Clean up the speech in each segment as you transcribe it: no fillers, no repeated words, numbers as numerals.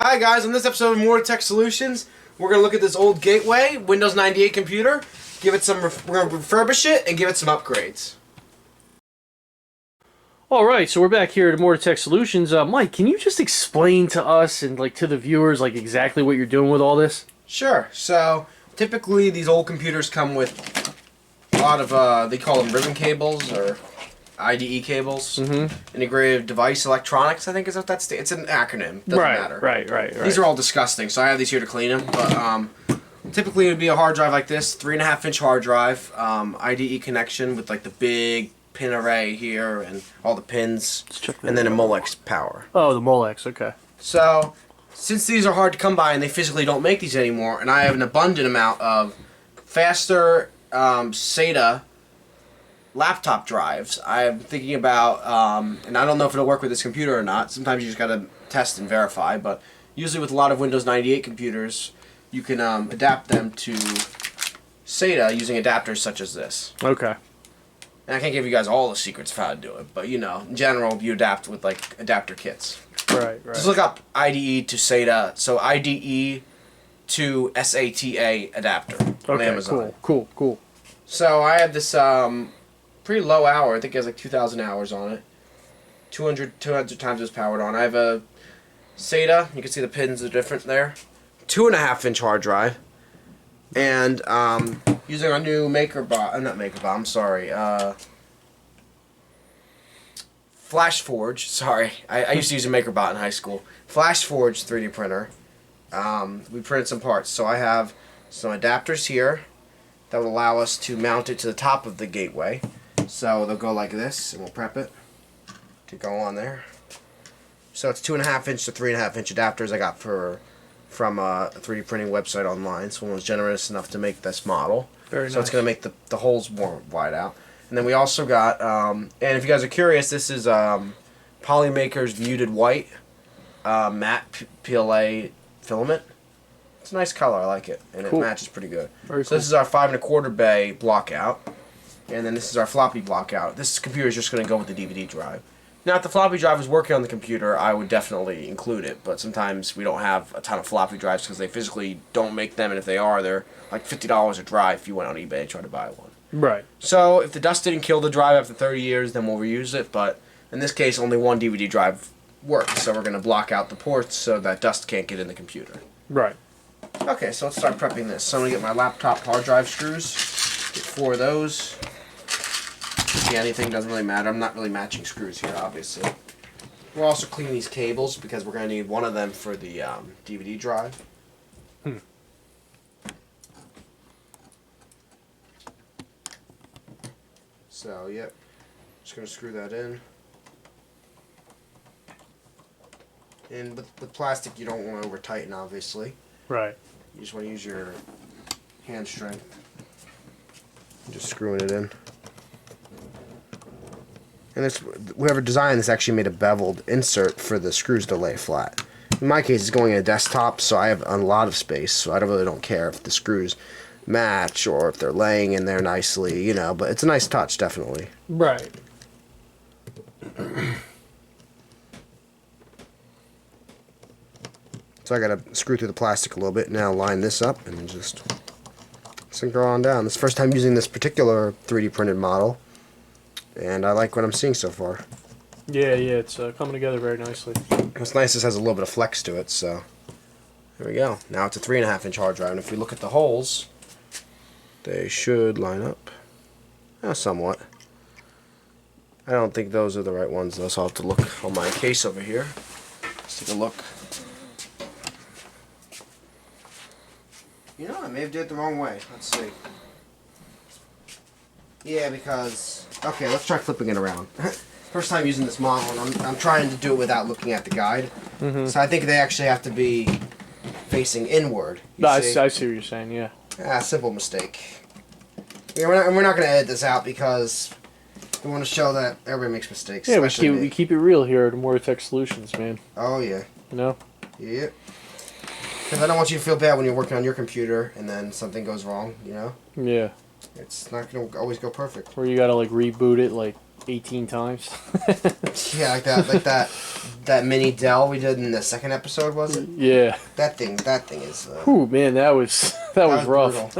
Hi guys, on this episode of ImmortaTech Solutions, we're going to look at this old Gateway, Windows 98 computer, give it some, we're going to refurbish it and give it some upgrades. Alright, so we're back here at ImmortaTech Solutions. Mike, can you just explain to us and to the viewers exactly what you're doing with all this? Sure. So, typically these old computers come with a lot of, they call them ribbon cables or IDE cables. Integrated Device Electronics, I think is what that's. It's an acronym. Doesn't matter. Right. These are all disgusting, so I have these here to clean them. But typically it would be a hard drive like this, 3.5-inch hard drive, IDE connection with the big pin array here and all the pins, and then a Molex power. Oh, the Molex, okay. So, since these are hard to come by and they physically don't make these anymore, and I have an abundant amount of faster SATA laptop drives, I'm thinking about, and I don't know if it'll work with this computer or not. Sometimes you just gotta test and verify, but usually with a lot of Windows 98 computers, you can adapt them to SATA using adapters such as this. Okay. And I can't give you guys all the secrets of how to do it, but in general, you adapt with adapter kits. Right. Just look up IDE to SATA, so IDE to SATA adapter on Amazon. Cool. So I have this pretty low hour. I think it has 2,000 hours on it. 200 times it's powered on. I have a SATA. You can see the pins are different there. 2.5-inch hard drive. And using our new FlashForge. Sorry, I used to use a MakerBot in high school. FlashForge 3D printer. We printed some parts. So I have some adapters here that will allow us to mount it to the top of the Gateway. So they'll go like this, and we'll prep it to go on there. So it's 2.5-inch to 3.5-inch adapters I got from a 3D printing website online. Someone was generous enough to make this model. Very nice. So it's going to make the holes more wide out. And then we also got, and if you guys are curious, this is Polymaker's Muted White matte PLA filament. It's a nice color, I like it, and it matches pretty good. Very so cool. This is our 5.25 bay block out, and then this is our floppy block out. This computer is just going to go with the DVD drive. Now, if the floppy drive is working on the computer, I would definitely include it, but sometimes we don't have a ton of floppy drives because they physically don't make them, and if they are, they're like $50 a drive if you went on eBay and tried to buy one. Right. So, if the dust didn't kill the drive after 30 years, then we'll reuse it, but in this case, only one DVD drive works, so we're going to block out the ports so that dust can't get in the computer. Right. Okay, so let's start prepping this. So I'm going to get my laptop hard drive screws, get 4 of those. Yeah, anything doesn't really matter. I'm not really matching screws here, obviously. We'll also clean these cables because we're going to need one of them for the DVD drive. So, yep. Just going to screw that in. And with plastic, you don't want to over tighten, obviously. Right. You just want to use your hand strength. Just screwing it in. And this, whoever designed this actually made a beveled insert for the screws to lay flat. In my case, it's going in a desktop, so I have a lot of space, so I really don't care if the screws match or if they're laying in there nicely, but it's a nice touch, definitely. Right. So I gotta screw through the plastic a little bit, now line this up and just sink her on down. This is the first time using this particular 3D printed model, and I like what I'm seeing so far. Yeah, it's coming together very nicely. What's nice is it has a little bit of flex to it, so there we go. Now it's a 3.5-inch hard drive, and if we look at the holes, they should line up. Somewhat. I don't think those are the right ones though, so I'll have to look on my case over here. Let's take a look. I may have did it the wrong way. Let's see. Yeah, because... Okay, let's try flipping it around. First time using this model, and I'm trying to do it without looking at the guide. So I think they actually have to be facing inward. I see what you're saying, yeah. Simple mistake. Yeah, we're not going to edit this out because we want to show that everybody makes mistakes. Yeah, we keep it real here at ImmortaTech Solutions, man. Oh, yeah. Yep. Because I don't want you to feel bad when you're working on your computer and then something goes wrong, Yeah. It's not going to always go perfect. Or you gotta reboot it 18 times. Yeah, that mini Dell we did in the second episode, was it? Yeah. That thing is. Ooh, man, that was rough. Brutal.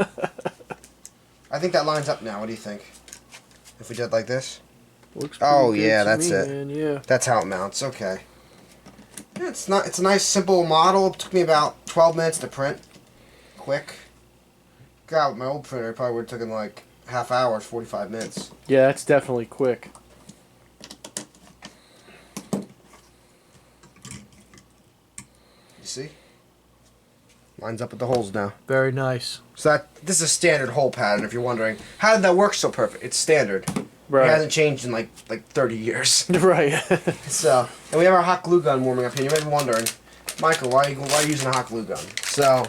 I think that lines up now. What do you think? If we did like this? Looks pretty Oh good yeah, to that's me, it. man. Yeah. That's how it mounts. Okay. Yeah, it's a nice simple model. It took me about 12 minutes to print. Quick. God, with my old printer, it probably would have taken like half hour, 45 minutes. Yeah, that's definitely quick. You see? Lines up with the holes now. Very nice. So this is a standard hole pattern. If you're wondering, how did that work so perfect? It's standard. Right. It hasn't changed in like 30 years. Right. So, and we have our hot glue gun warming up here. You may be wondering, Michael, why are you using a hot glue gun? So,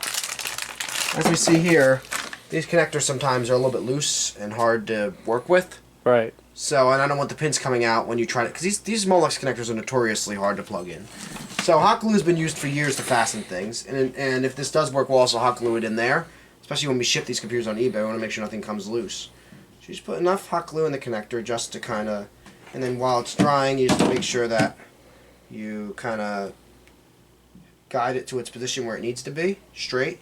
as we see here, these connectors sometimes are a little bit loose and hard to work with. Right. So, and I don't want the pins coming out when you try to, because these Molex connectors are notoriously hard to plug in. So hot glue has been used for years to fasten things, and if this does work, we'll also hot glue it in there. Especially when we ship these computers on eBay, we want to make sure nothing comes loose. So you just put enough hot glue in the connector just to kind of, and then while it's drying, you just make sure that you kind of guide it to its position where it needs to be, straight,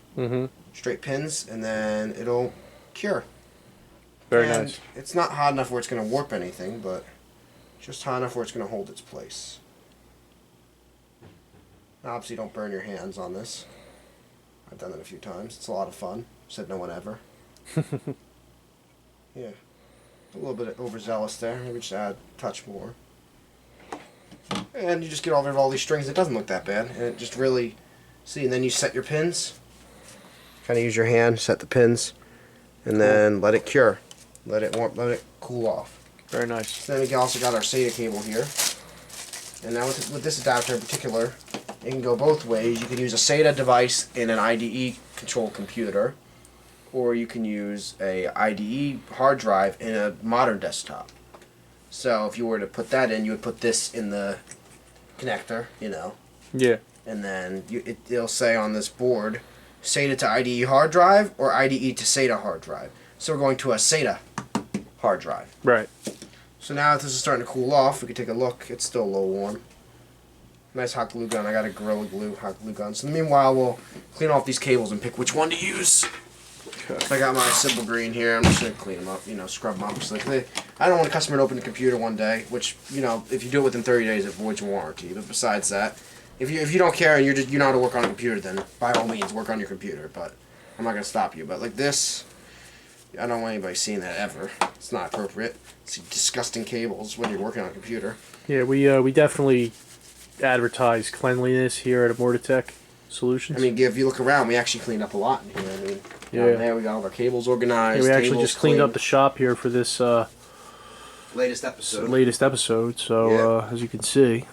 straight pins, and then it'll cure. Very And nice. it's not hot enough where it's going to warp anything, but just hot enough where it's going to hold its place. Obviously, don't burn your hands on this. I've done it a few times. It's a lot of fun. Said no one ever. Yeah. A little bit overzealous there. Maybe just add a touch more. And you just get rid of all these strings. It doesn't look that bad. And it just really... See, and then you set your pins. Kind of use your hand, set the pins. And then let it cure. Let it warm, let it cool off. Very nice. So then we also got our SATA cable here. And now with this adapter in particular, it can go both ways. You can use a SATA device in an IDE controlled computer, or you can use a IDE hard drive in a modern desktop. So if you were to put that in, you would put this in the connector, you know. Yeah. And then it'll say on this board, SATA to IDE hard drive or IDE to SATA hard drive. So we're going to a SATA hard drive. Right. So now that this is starting to cool off, we can take a look. It's still a little warm. Nice hot glue gun. I got a Gorilla Glue hot glue gun. So meanwhile, we'll clean off these cables and pick which one to use. Okay. So I got my Simple Green here. I'm just going to clean them up, you know, scrub them up. So I don't want a customer to open the computer one day, which, you know, if you do it within 30 days, it voids warranty. But besides that, if you don't care and you know how to work on a computer, then by all means, work on your computer. But I'm not going to stop you. But like this, I don't want anybody seeing that ever. It's not appropriate. It's disgusting cables when you're working on a computer. Yeah, we definitely advertise cleanliness here at ImmortaTech Solutions. I mean, if you look around, we actually cleaned up a lot in here. I mean, Yeah. down there we got all of our cables organized. Yeah, we actually tables just cleaned clean. up the shop here for this latest episode. latest episode. So Yeah. as you can see,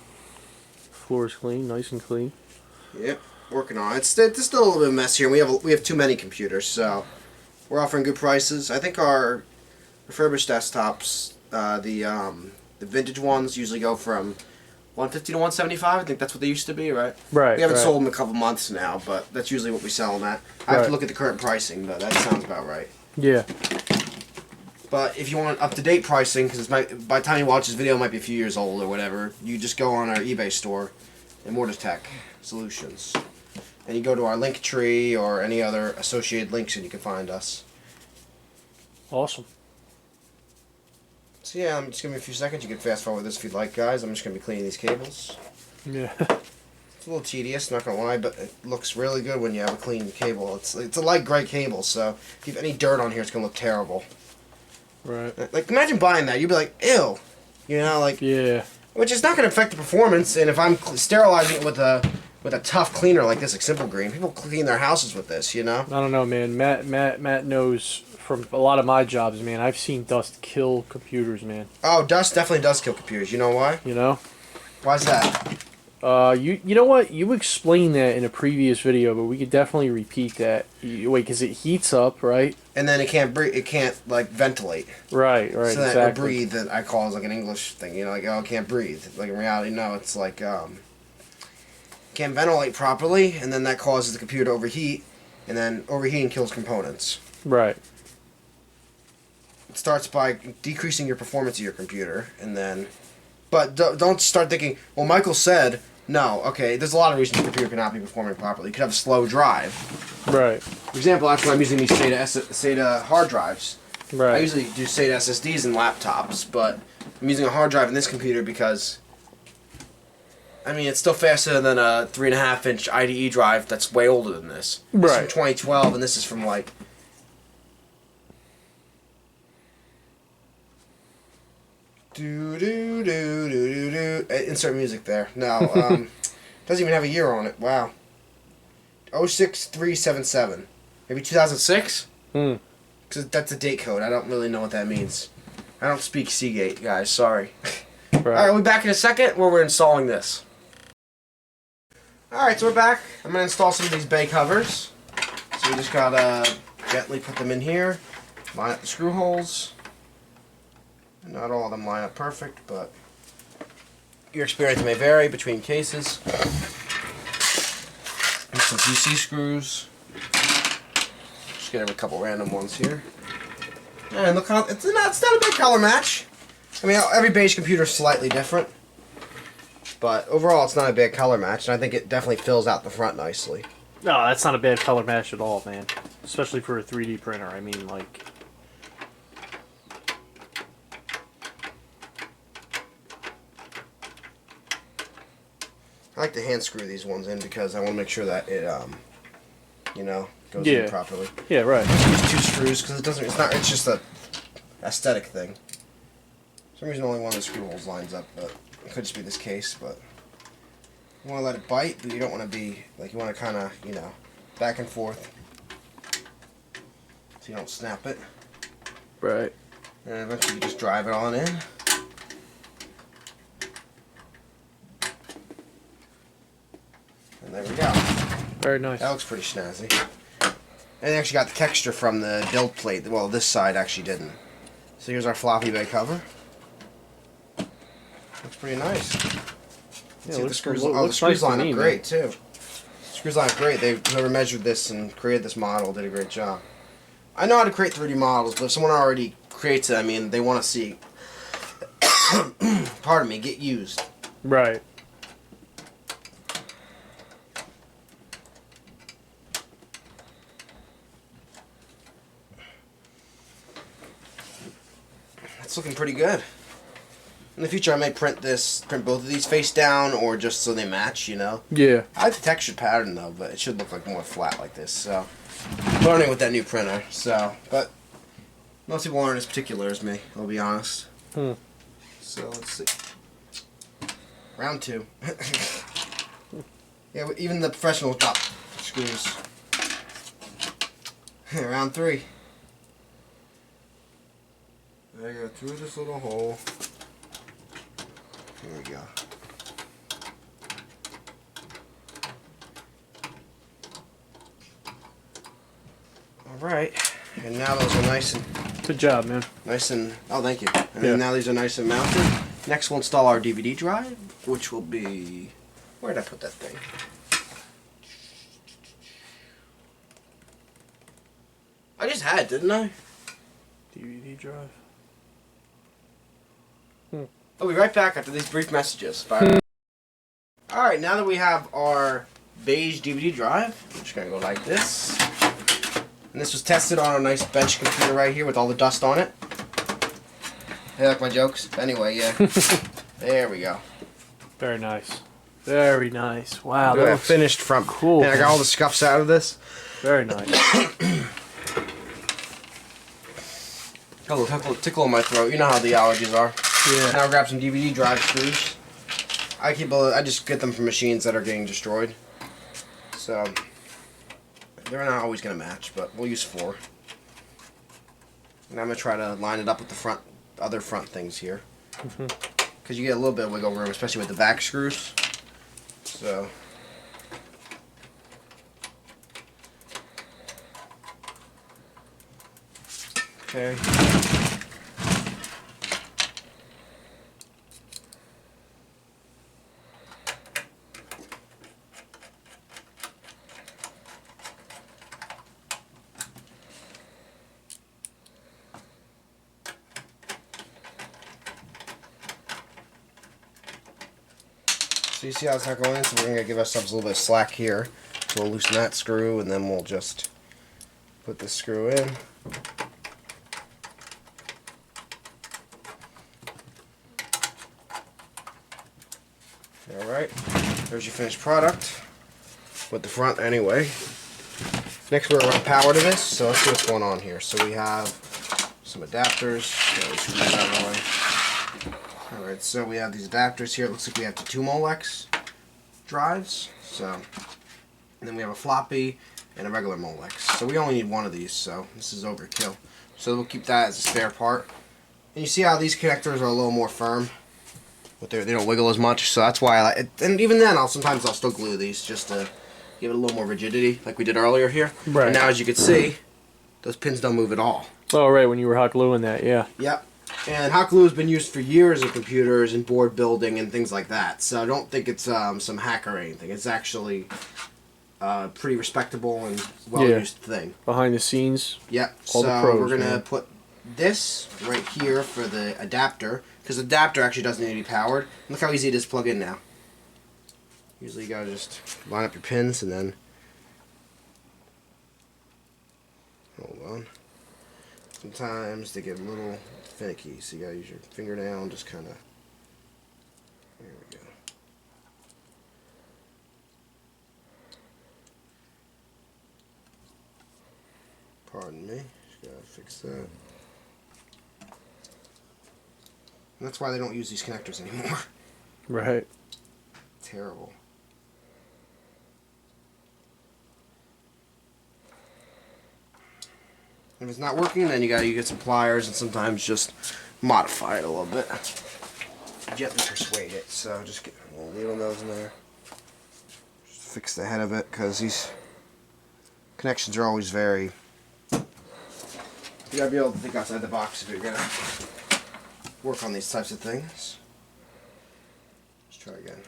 floor is clean, nice and clean. Yep, working on it. It's still a little bit of a mess here. We have too many computers, so we're offering good prices. I think our refurbished desktops, the vintage ones, usually go from $150 to $175. I think that's what they used to be, right? Right. We haven't right. sold them in a couple months now, but that's usually what we sell them at. I have Right. to look at the current pricing, but that sounds about right. Yeah. But if you want up-to-date pricing, because by the time you watch this video, it might be a few years old or whatever, you just go on our eBay store, ImmortaTech Solutions, and you go to our link tree or any other associated links, and you can find us. Awesome. So yeah, I'm just giving you a few seconds. You can fast forward this if you'd like, guys. I'm just going to be cleaning these cables. Yeah. It's a little tedious, not going to lie, but it looks really good when you have a clean cable. It's a light gray cable, so if you have any dirt on here, it's going to look terrible. Right. Like, imagine buying that. You'd be like, ew. You know, like... Yeah. Which is not going to affect the performance, and if I'm sterilizing it with a tough cleaner like this, like Simple Green, people clean their houses with this, you know? I don't know, man. Matt knows from a lot of my jobs, man. I've seen dust kill computers, man. Oh, dust definitely does kill computers. You know why? You know? Why's that? You know what? You explained that in a previous video, but we could definitely repeat that. Wait, because it heats up, right? And then it can't breathe. It can't like ventilate. Right, So that exactly. or breathe, that I call is like an English thing. You know, like, oh, it can't breathe. Like in reality, no. It's like can't ventilate properly, and then that causes the computer to overheat, and then overheating kills components. Right. it starts by decreasing your performance of your computer, and then, but don't start thinking, well, Michael said, no, okay, there's a lot of reasons your computer cannot be performing properly. You could have a slow drive. Right. For example, that's why I'm using these SATA hard drives. Right. I usually do SATA SSDs in laptops, but I'm using a hard drive in this computer because, I mean, it's still faster than a 3.5-inch IDE drive that's way older than this. This is from 2012, and this is from like... Insert music there. No, doesn't even have a year on it. Wow. 06377. Maybe 2006? Hmm. Because that's a date code. I don't really know what that means. I don't speak Seagate, guys. Sorry. Right. Alright, we'll be back in a second where we're installing this. Alright, so we're back. I'm going to install some of these bay covers. So we just got to gently put them in here. Line up the screw holes. Not all of them line up perfect, but your experience may vary between cases. And some PC screws. Just get a couple random ones here. And look how it's not a big color match. I mean, every beige computer is slightly different, but overall it's not a big color match, and I think it definitely fills out the front nicely. No, that's not a bad color match at all, man. Especially for a 3D printer. I mean, like... I like to hand screw these ones in because I want to make sure that it, you know, goes in properly. Yeah, right. Use 2 screws because it doesn't. It's just a aesthetic thing. For some reason, only one of the screw holes lines up, but it could just be this case. But you want to let it bite, but you don't want to be like you want to kind of, you know, back and forth, so you don't snap it. Right. And eventually, you just drive it on in. And there we go. Very nice. That looks pretty snazzy. And it actually got the texture from the build plate. Well, this side actually didn't. So here's our floppy bay cover. Looks pretty nice. Yeah, See the screws line up great too. Screws line up great. Whoever measured this and created this model did a great job. I know how to create 3D models, but if someone already creates it, I mean, they want to see, pardon me, get used. Right. It's looking pretty good. In the future, I may print both of these face down, or just so they match, you know? Yeah. I like the textured pattern, though, but it should look like more flat like this, so... Learning with that new printer, so... But most people aren't as particular as me, I'll be honest. Hmm. So, let's see. Round 2. Yeah, even the professionals got screws. Round 3. There you go, through this little hole. Here we go. Alright, and now those are nice and... Good job, man. Nice and... Oh, thank you. And then now these are nice and mounted. Next we'll install our DVD drive, which will be... Where did I put that thing? I just had, didn't I? DVD drive. I'll be right back after these brief messages. Bye. Alright, now that we have our beige DVD drive, I'm just going to go like this. And this was tested on a nice bench computer right here with all the dust on it. Hey, like my jokes? Anyway, yeah. There we go. Very nice. Very nice. Wow, That that looks finished front. cool. And I got all the scuffs out of this. very nice. Oh, tickle in my throat. You know how the allergies are. Yeah. Now grab some DVD drive screws. I just get them from machines that are getting destroyed. So they're not always gonna match, but we'll use 4. And I'm gonna try to line it up with the other front things here, because you get a little bit of wiggle room, especially with the back screws. So. Okay. So you see how it's not going in? So we're going to give ourselves a little bit of slack here. So we'll loosen that screw, and then we'll just put this screw in. Alright, there's your finished product. With the front anyway. Next we're going to power to this, so let's see what's going on here. So we have some adapters. Alright, so we have these adapters here. It looks like we have the 2 Molex drives. So, and then we have a floppy and a regular Molex. So we only need one of these, so this is overkill. So we'll keep that as a spare part. And you see how these connectors are a little more firm? But they don't wiggle as much, so that's why I like it. And even then, sometimes I'll still glue these just to give it a little more rigidity, like we did earlier here. Right. And now, as you can see, those pins don't move at all. Oh, right, when you were hot gluing that, yeah. Yep. And hot glue has been used for years in computers and board building and things like that. So I don't think it's some hack or anything. It's actually a pretty respectable and well-used thing. Behind the scenes. Yep. All So the pros, we're gonna man. put this right here for the adapter, because the adapter actually doesn't need to be powered. Look how easy it is to plug in now. Usually you gotta just line up your pins and then hold on. Sometimes they get a little finicky, so you gotta use your fingernail and just kind of. There we go. Pardon me. Just gotta fix that. And that's why they don't use these connectors anymore. Right. Terrible. If it's not working, then you get some pliers and sometimes just modify it a little bit. Gently persuade it. So just get a little needle nose in there. Just fix the head of it, because these connections are always very. You gotta be able to think outside the box if you're gonna work on these types of things. Let's try again.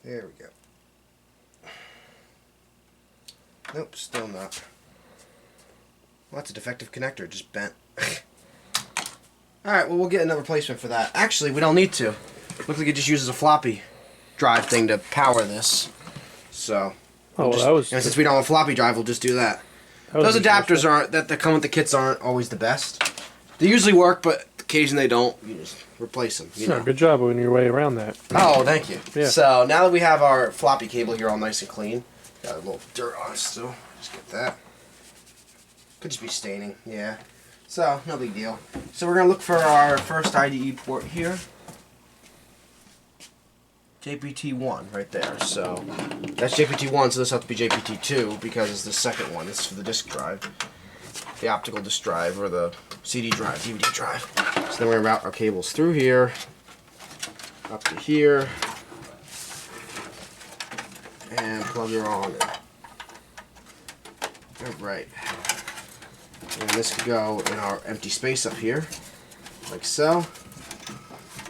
There we go. Nope, still not. Well, that's a defective connector, just bent. Alright, well, we'll get another replacement for that. Actually, we don't need to. Looks like it just uses a floppy drive thing to power this. So, and since we don't have a floppy drive, we'll just do that. Those adapters that come with the kits aren't always the best. They usually work, but occasionally they don't. You just replace them. You know. Good job winning your way around that. Oh, thank you. Yeah. So now that we have our floppy cable here all nice and clean, got a little dirt on it still. Just get that. Could just be staining, yeah. So, no big deal. So we're going to look for our first IDE port here. JPT1 right there. So that's JPT1, so this has to be JPT2 because it's the second one. This is for the disk drive. The optical disk drive or the CD drive, DVD drive. So then we're going to route our cables through here, up to here, and plug her on. Alright. And this could go in our empty space up here, like so.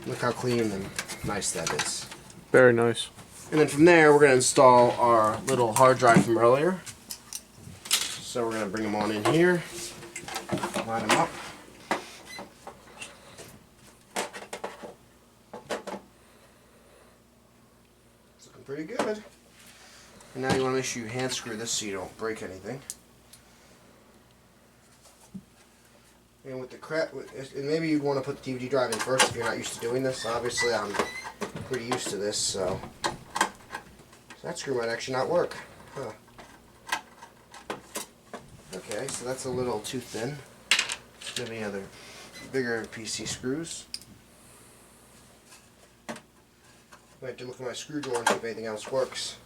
Look how clean and nice that is. Very nice. And then from there, we're going to install our little hard drive from earlier. So we're going to bring them on in here, line them up. It's looking pretty good. And now you want to make sure you hand screw this so you don't break anything. And with the and maybe you'd want to put the DVD drive in first if you're not used to doing this. Obviously, I'm pretty used to this, so that screw might actually not work. Huh. Okay, so that's a little too thin. Do you have any other bigger PC screws? I have to look at my screw drawer and see if anything else works.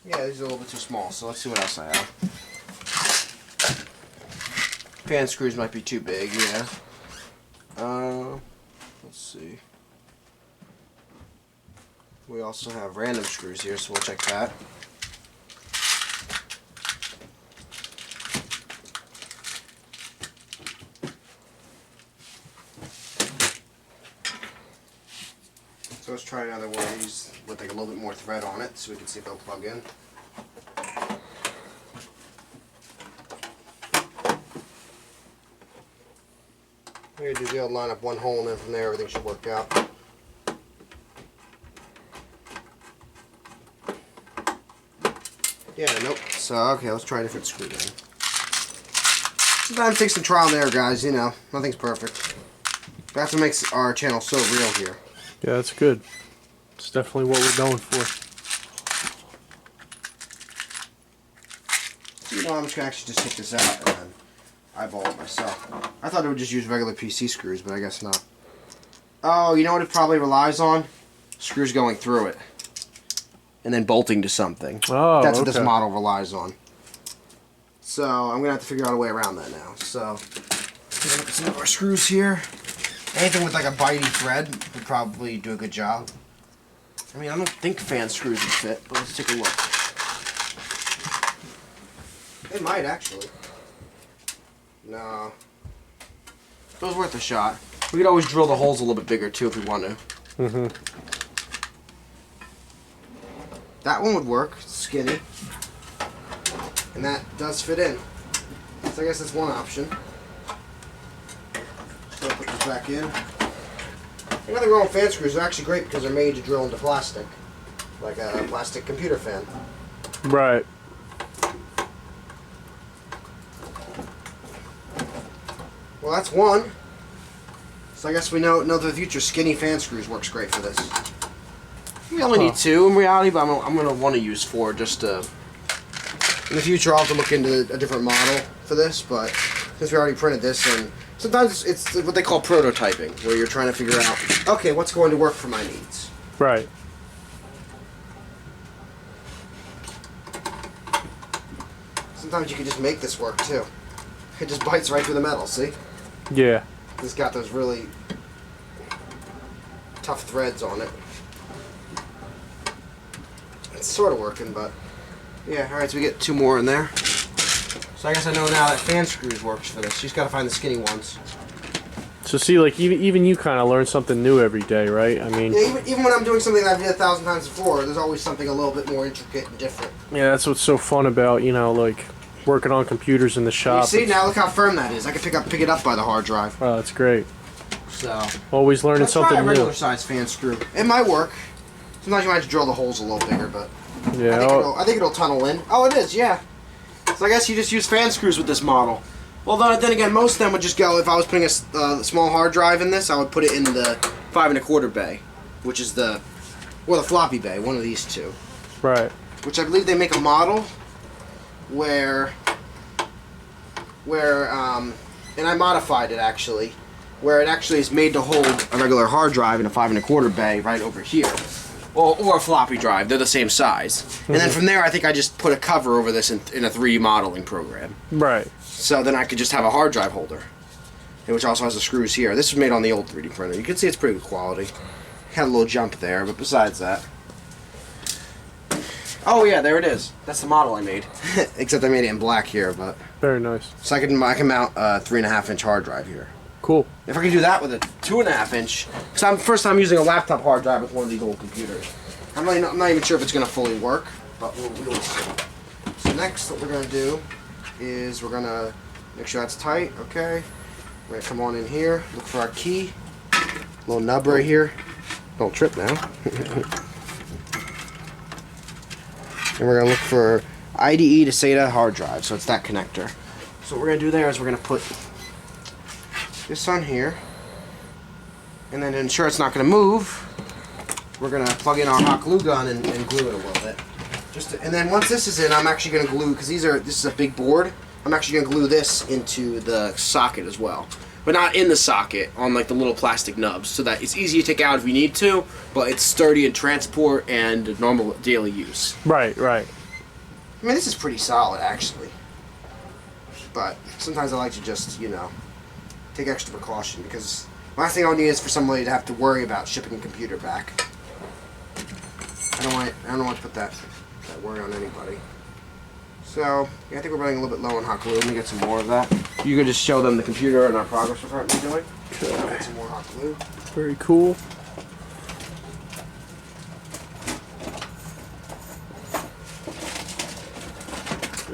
Yeah, these are a little bit too small, so let's see what else I have. Fan screws might be too big, yeah. Let's see. We also have random screws here, so we'll check that. try another one of these with like a little bit more thread on it so we can see if they'll plug in. Here you do, line up one hole and then from there everything should work out. Yeah, nope. So, okay, let's try a different screw then. Sometimes it takes some trial and error, guys, you know. Nothing's perfect. That's what makes our channel so real here. Yeah, that's good. It's definitely what we're going for. You know, I'm just going to actually just take this out and then eyeball it myself. I thought it would just use regular PC screws, but I guess not. Oh, you know what it probably relies on? Screws going through it. And then bolting to something. Oh, that's what this model relies on. So I'm gonna have to figure out a way around that now. So take a look at some of our screws here. Anything with like a bitey thread would probably do a good job. I mean, I don't think fan screws would fit, but let's take a look. It might actually. No. It was worth a shot. We could always drill the holes a little bit bigger too if we want to. Mm-hmm. That one would work, skinny. And that does fit in. So I guess that's one option. So I'll put this back in. Nothing wrong with fan screws. They're actually great because they're made to drill into plastic. Like a plastic computer fan. Right. Well, that's one. So I guess we know that the future skinny fan screws works great for this. We only need two in reality, but I'm going to want to use four just to... In the future, I'll have to look into a different model for this, but since we already printed this, and sometimes it's what they call prototyping, where you're trying to figure out, okay, what's going to work for my needs. Right. Sometimes you can just make this work, too. It just bites right through the metal, see? Yeah. It's got those really tough threads on it. It's sort of working, but yeah. All right, so we get two more in there. So I guess I know now that fan screws works for this. You just got to find the skinny ones. So see, like even you kind of learn something new every day, right? I mean, yeah, even when I'm doing something that I've did 1,000 times before, there's always something a little bit more intricate and different. yeah, that's what's so fun about like working on computers in the shop. You see, now look how firm that is. I can pick it up by the hard drive. Oh, that's great. So Always learning something try a regular new. size fan screw. It might work. Sometimes you might have to drill the holes a little bigger, but Yeah. I think it'll tunnel in. Oh, it is, yeah. So I guess you just use fan screws with this model. Well, then again, most of them would just go, if I was putting a small hard drive in this, I would put it in the 5 1/4 bay, which is or the floppy bay, one of these two. Right. Which I believe they make a model where and I modified it actually, where it actually is made to hold a regular hard drive in a 5 1/4 bay right over here. Or a floppy drive, they're the same size. And then from there, I think I just put a cover over this in a 3D modeling program. Right. So then I could just have a hard drive holder, which also has the screws here. This was made on the old 3D printer. You can see it's pretty good quality. Had a little jump there, but besides that. Oh yeah, there it is. That's the model I made. Except I made it in black here, but. Very nice. So I can mount a 3.5-inch hard drive here. Cool. If I can do that with a 2.5-inch, because I'm first time using a laptop hard drive with one of these old computers. I'm not even sure if it's going to fully work, but we'll see. So next, what we're going to do is we're going to make sure that's tight. Okay. We're going to come on in here, look for our key, little nub right here. Don't trip now. And we're going to look for IDE to SATA hard drive. So it's that connector. So what we're going to do there is we're going to put this on here, and then to ensure it's not going to move, we're going to plug in our hot glue gun and glue it a little bit. And then once this is in, I'm actually going to glue, because this is a big board, I'm actually going to glue this into the socket as well. But not in the socket, on like the little plastic nubs, so that it's easy to take out if you need to, but it's sturdy in transport and normal daily use. Right, right. I mean, this is pretty solid, actually. But sometimes I like to just, take extra precaution, because last thing I'll need is for somebody to have to worry about shipping a computer back. I don't want to put that worry on anybody. So, yeah, I think we're running a little bit low on hot glue. Let me get some more of that. You could just show them the computer and our progress we're currently doing. Get some more hot glue. Very cool.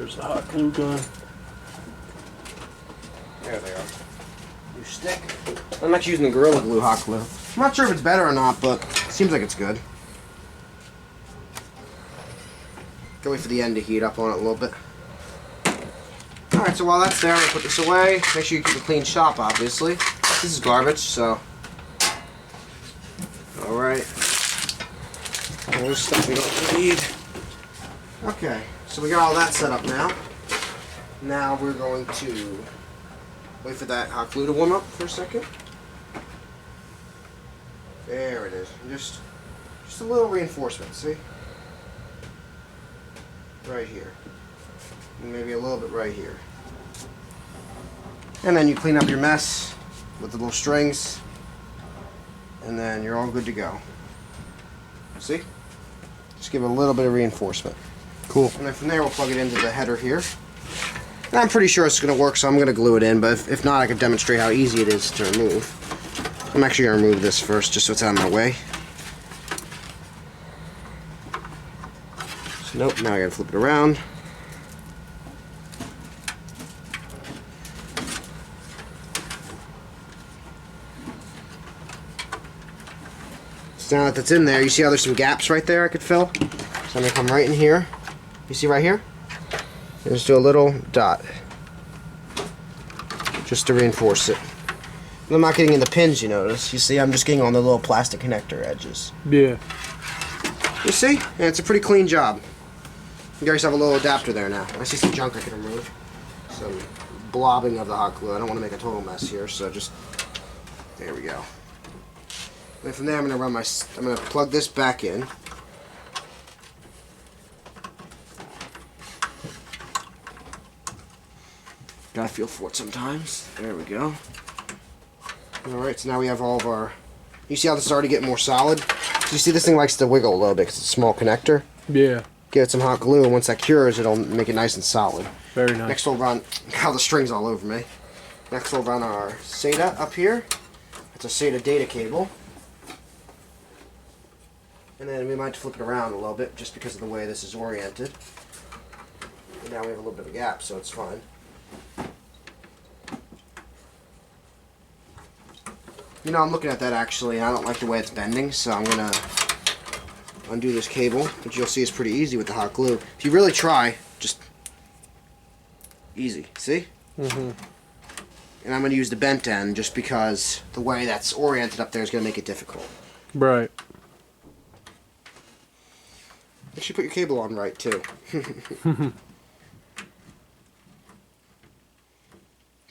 There's the hot glue gun. There they are. New stick. I'm actually using the Gorilla Glue hot glue. I'm not sure if it's better or not, but it seems like it's good. Gotta wait for the end to heat up on it a little bit. Alright, so while that's there, I'm gonna put this away. Make sure you keep a clean shop, obviously. This is garbage, so. Alright. There's stuff we don't need. Okay, so we got all that set up now. Now we're going to wait for that hot glue to warm up for a second. There it is. And just a little reinforcement, see? Right here. And maybe a little bit right here. And then you clean up your mess with the little strings. And then you're all good to go. See? Just give it a little bit of reinforcement. Cool. And then from there we'll plug it into the header here. And I'm pretty sure it's going to work, so I'm going to glue it in, but if not, I can demonstrate how easy it is to remove. I'm actually going to remove this first, just so it's out of my way. So nope, now I got to flip it around. So now that that's in there, you see how there's some gaps right there I could fill? So I'm going to come right in here. You see right here? And just do a little dot. Just to reinforce it. And I'm not getting in the pins, you notice. You see, I'm just getting on the little plastic connector edges. Yeah. You see? And it's a pretty clean job. You got yourself a little adapter there now. I see some junk I can remove. Some blobbing of the hot glue. I don't want to make a total mess here, so just... There we go. And from there, I'm going to plug this back in. Gotta feel for it sometimes. There we go. Alright, so now we have all of our... You see how this is already getting more solid? So you see this thing likes to wiggle a little bit because it's a small connector. Yeah. Give it some hot glue, and once that cures, it'll make it nice and solid. Very nice. Next we'll run... God, the string's all over me. Next we'll run our SATA up here. It's a SATA data cable. And then we might flip it around a little bit just because of the way this is oriented. And now we have a little bit of a gap, so it's fine. You know, I'm looking at that actually, and I don't like the way it's bending, so I'm gonna undo this cable, which you'll see is pretty easy with the hot glue. If you really try, just easy, see? Mm-hmm. And I'm gonna use the bent end just because the way that's oriented up there is gonna make it difficult. Right. Make sure you put your cable on right, too.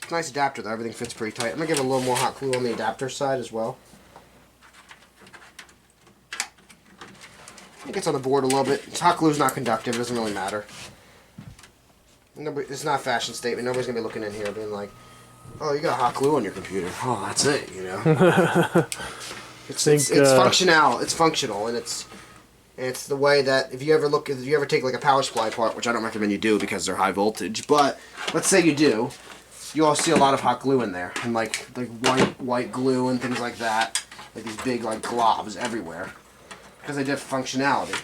Nice adapter though, everything fits pretty tight. I'm gonna give it a little more hot glue on the adapter side as well. It gets on the board a little bit. Hot glue's not conductive, it doesn't really matter. It's not a fashion statement, nobody's gonna be looking in here being like, oh, you got hot glue on your computer. Oh, that's it, you know. It's functional, and it's the way that if you ever take like a power supply apart, which I don't recommend you do because they're high voltage, but let's say you do. You all see a lot of hot glue in there, and like white glue and things like that, like these big like globs everywhere, because they did functionality.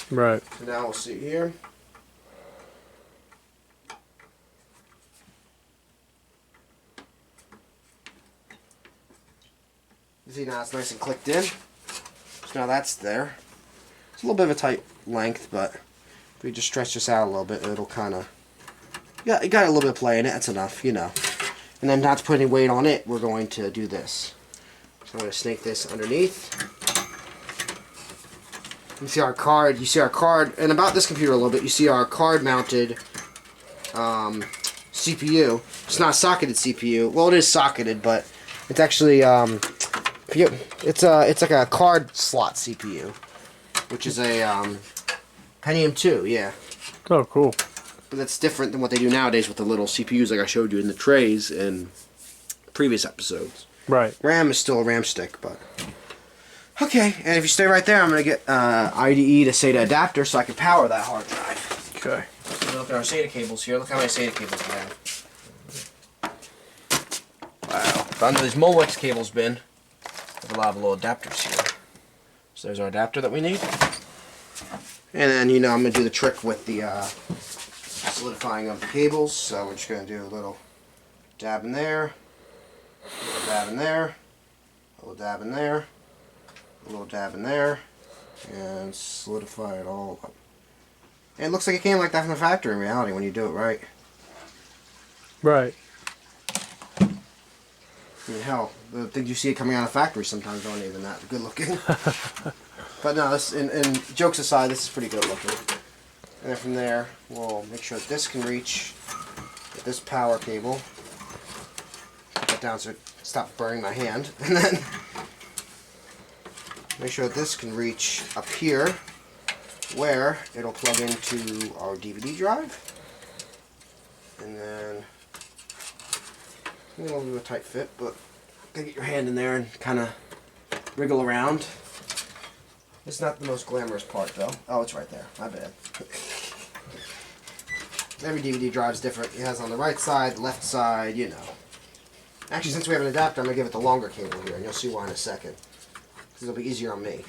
Right. So now we'll see here. You see now it's nice and clicked in. So now that's there. It's a little bit of a tight length, but if we just stretch this out a little bit, it'll kind of... Yeah, it got a little bit of play in it, that's enough, you know. And then not to put any weight on it, we're going to do this. So I'm going to snake this underneath. You see our card, and about this computer a little bit, you see our card mounted CPU. It's not a socketed CPU. Well, it is socketed, but it's actually, it's like a card slot CPU, which is a Pentium 2, yeah. Oh, cool. But that's different than what they do nowadays with the little CPUs like I showed you in the trays in previous episodes. Right. RAM is still a RAM stick, but... Okay, and if you stay right there, I'm going to get IDE to SATA adapter so I can power that hard drive. Okay. So look at our SATA cables here. Look how many SATA cables we have. Wow. Found these Molex cables bin. There's a lot of little adapters here. So there's our adapter that we need. And then, you know, I'm going to do the trick with the solidifying of the cables. So we're just going to do a little dab in there, a little dab in there, a little dab in there, a little dab in there, and solidify it all up. And it looks like it came like that from the factory in reality when you do it right. Right. I mean, hell, the things you see coming out of factories sometimes aren't even that good looking. But no, this, and jokes aside, this is pretty good looking. And then from there, we'll make sure that this can reach this power cable. Put that down so it stops burning my hand. And then make sure that this can reach up here where it'll plug into our DVD drive. And then a little bit of a tight fit, but gotta get your hand in there and kind of wriggle around. It's not the most glamorous part though. Oh, it's right there. My bad. Every DVD drive is different. It has on the right side, left side, you know. Actually, since we have an adapter, I'm gonna give it the longer cable here, and you'll see why in a second. Because it'll be easier on me.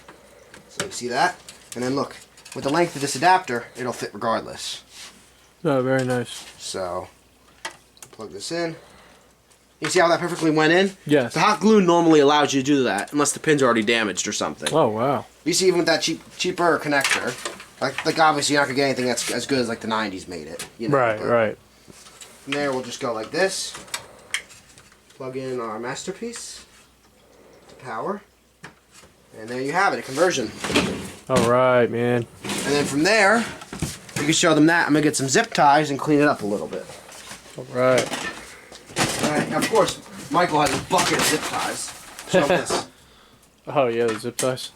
So you see that? And then look, with the length of this adapter, it'll fit regardless. Oh, very nice. So, plug this in. You see how that perfectly went in? Yes. The hot glue normally allows you to do that, unless the pins are already damaged or something. Oh, wow. You see, even with that cheaper connector, like obviously you're not gonna get anything that's as good as like the '90s made it. You know, Right, right. From there, we'll just go like this. Plug in our masterpiece to power, and there you have it, a conversion. All right, man. And then from there, you can show them that. I'm gonna get some zip ties and clean it up a little bit. All right. Alright, now of course, Michael has a bucket of zip ties. Show him this. Oh, yeah, the zip ties.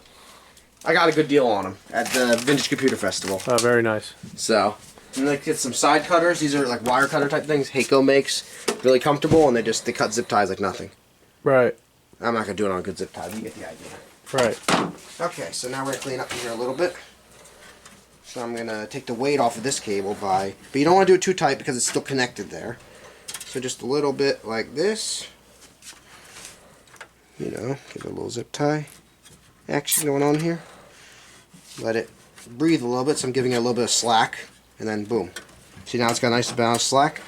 I got a good deal on them at the Vintage Computer Festival. Oh, very nice. So, and then get some side cutters. These are like wire cutter type things. Heiko makes. Really comfortable, and they cut zip ties like nothing. Right. I'm not gonna do it on a good zip tie. You get the idea. Right. Okay, so now we're gonna clean up here a little bit. So I'm gonna take the weight off of this cable but you don't want to do it too tight because it's still connected there. So just a little bit like this. You know, give it a little zip tie action going on here. Let it breathe a little bit, so I'm giving it a little bit of slack, and then boom. See, now it's got a nice balanced slack,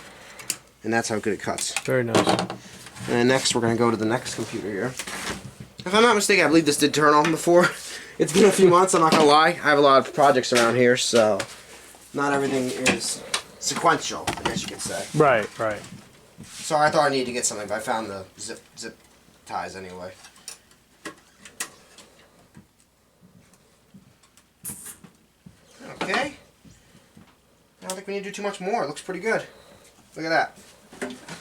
and that's how good it cuts. Very nice. And then next, we're going to go to the next computer here. If I'm not mistaken, I believe this did turn on before. It's been a few months, I'm not going to lie. I have a lot of projects around here, so not everything is sequential, I guess you could say. Right, right. Sorry, I thought I needed to get something, but I found the zip ties anyway. Okay. I don't think we need to do too much more. It looks pretty good. Look at that.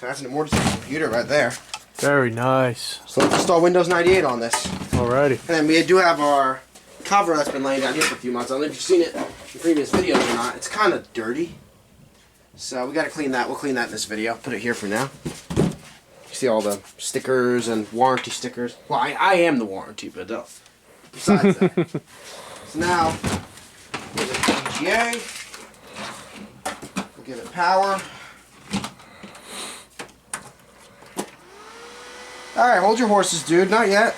That's an ImmortaTech computer right there. Very nice. So let's install Windows 98 on this. Alrighty. And then we do have our cover that's been laying down here for a few months. I don't know if you've seen it in previous videos or not. It's kind of dirty. So we got to clean that. We'll clean that in this video. Put it here for now. You see all the stickers and warranty stickers. Well, I am the warranty, but besides that. So now, give it VGA. We'll give it power. Alright, hold your horses, dude. Not yet.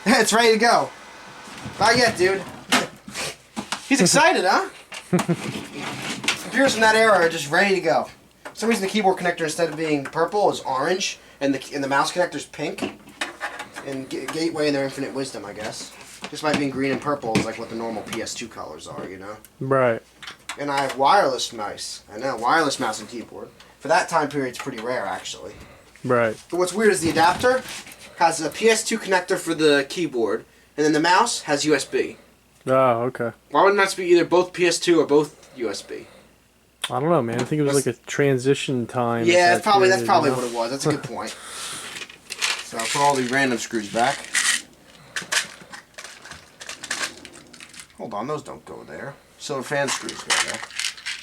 It's ready to go. Not yet, dude. He's excited, huh? Computers from that era are just ready to go. For some reason, the keyboard connector, instead of being purple, is orange, and the mouse connector is pink. And Gateway and their infinite wisdom, I guess. Just by being green and purple is like what the normal PS2 colors are, you know? Right. And I have wireless mice. I know, wireless mouse and keyboard. For that time period, it's pretty rare, actually. Right. But what's weird is the adapter has a PS2 connector for the keyboard, and then the mouse has USB. Oh, okay. Why wouldn't that be either both PS2 or both USB? I don't know, man. I think it was like a transition time. Yeah, that's probably period, what you know? it was. That's a good point. So I'll put all these random screws back. Hold on, those don't go there. Silver fan screws go there.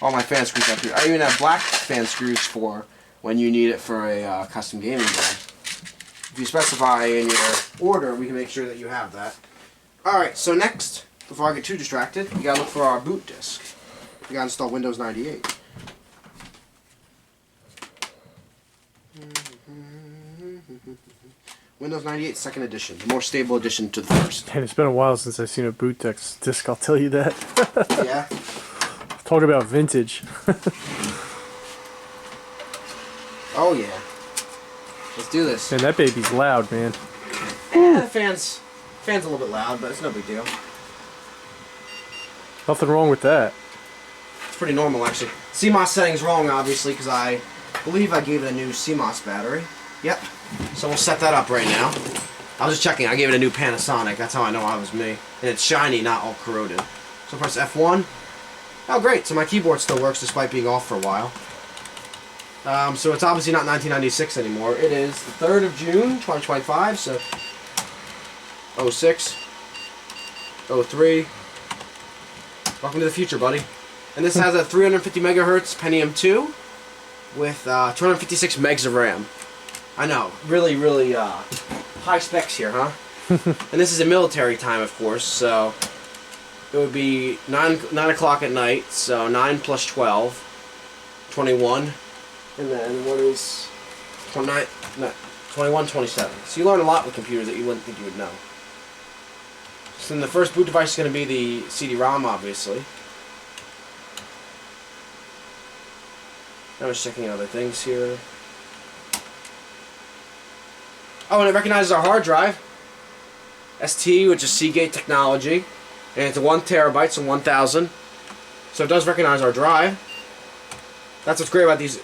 All my fan screws up here. I even have black fan screws for when you need it for a custom gaming board. If you specify in your order, we can make sure that you have that. Alright, so next, before I get too distracted, we gotta look for our boot disk. We gotta install Windows 98. Windows 98 second edition, the more stable edition to the first. Man, it's been a while since I've seen a boot disc, I'll tell you that. Yeah? Talk about vintage. Oh yeah. Let's do this. Man, that baby's loud, man. The fan's a little bit loud, but it's no big deal. Nothing wrong with that. It's pretty normal, actually. CMOS setting's wrong, obviously, because I believe I gave it a new CMOS battery. Yep. So we'll set that up right now. I was just checking. I gave it a new Panasonic. That's how I know I was me. And it's shiny, not all corroded. So press F1. Oh, great. So my keyboard still works despite being off for a while. So it's obviously not 1996 anymore. It is the 3rd of June, 2025. So 06, 03. Welcome to the future, buddy. And this has a 350 megahertz Pentium 2 with 256 megs of RAM. I know, really, really high specs here, huh? And this is in military time, of course, so it would be 9 o'clock at night, so 9 plus 12, 21. And then what is 29, no, 21, 27. So you learn a lot with computers that you wouldn't think you would know. So then the first boot device is going to be the CD-ROM, obviously. I was checking other things here. Oh, and it recognizes our hard drive. ST, which is Seagate technology. And it's a 1 terabyte, so 1000. So it does recognize our drive. That's what's great about these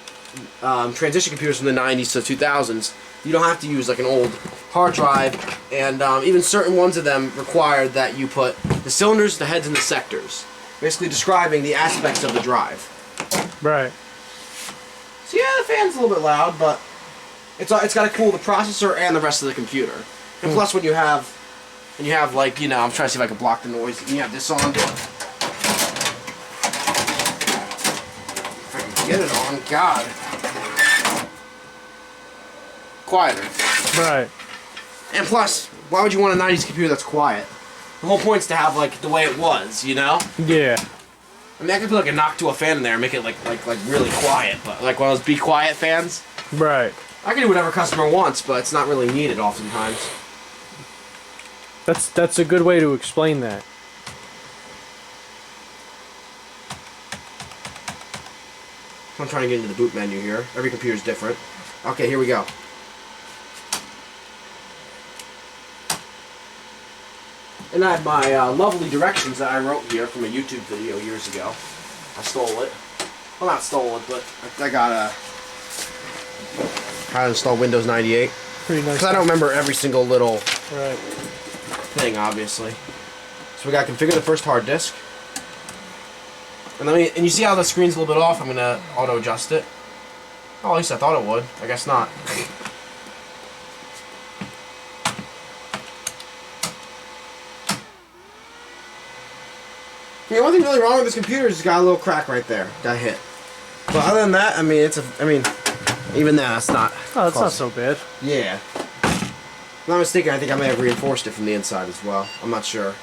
transition computers from the 90s to 2000s. You don't have to use like an old hard drive, and even certain ones of them require that you put the cylinders, the heads, and the sectors, basically describing the aspects of the drive. Right. So yeah, the fan's a little bit loud, but it's got to cool the processor and the rest of the computer. And plus, when you have like, you know, I'm trying to see if I can block the noise. And you have this on. If I can get it on, God. Quieter. Right. And plus, why would you want a 90s computer that's quiet? The whole point's to have like the way it was, you know? Yeah. I mean, I could put like a knock to a fan in there and make it like really quiet, but like one of those be quiet fans. Right. I can do whatever customer wants, but it's not really needed oftentimes. That's a good way to explain that. I'm trying to get into the boot menu here. Every computer's different. Okay, here we go. And I have my lovely directions that I wrote here from a YouTube video years ago. I stole it. Well, not stole it, but I got how to install Windows 98. Pretty nice. Because I don't remember every single little Right. thing, obviously. So we got to configure the first hard disk. And you see how the screen's a little bit off? I'm going to auto adjust it. Oh, at least I thought it would. I guess not. The only thing really wrong with this computer is it's got a little crack right there. Got hit. But other than that, I mean, even that's not. Oh, that's not so bad. Yeah. If I'm not mistaken, I think I may have reinforced it from the inside as well. I'm not sure.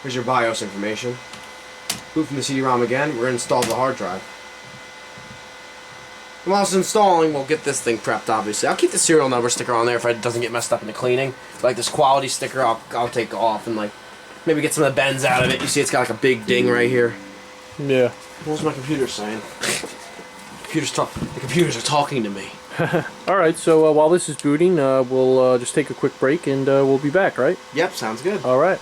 Here's your BIOS information. Boot from the CD-ROM again. We're going to install the hard drive. And while it's installing, we'll get this thing prepped, obviously. I'll keep the serial number sticker on there if it doesn't get messed up in the cleaning. Like this quality sticker, I'll take off and like maybe get some of the bends out of it. You see it's got like a big ding right here. Yeah. What was my computer saying? The computers are talking to me. Alright, so while this is booting, we'll just take a quick break and we'll be back, right? Yep, sounds good. Alright.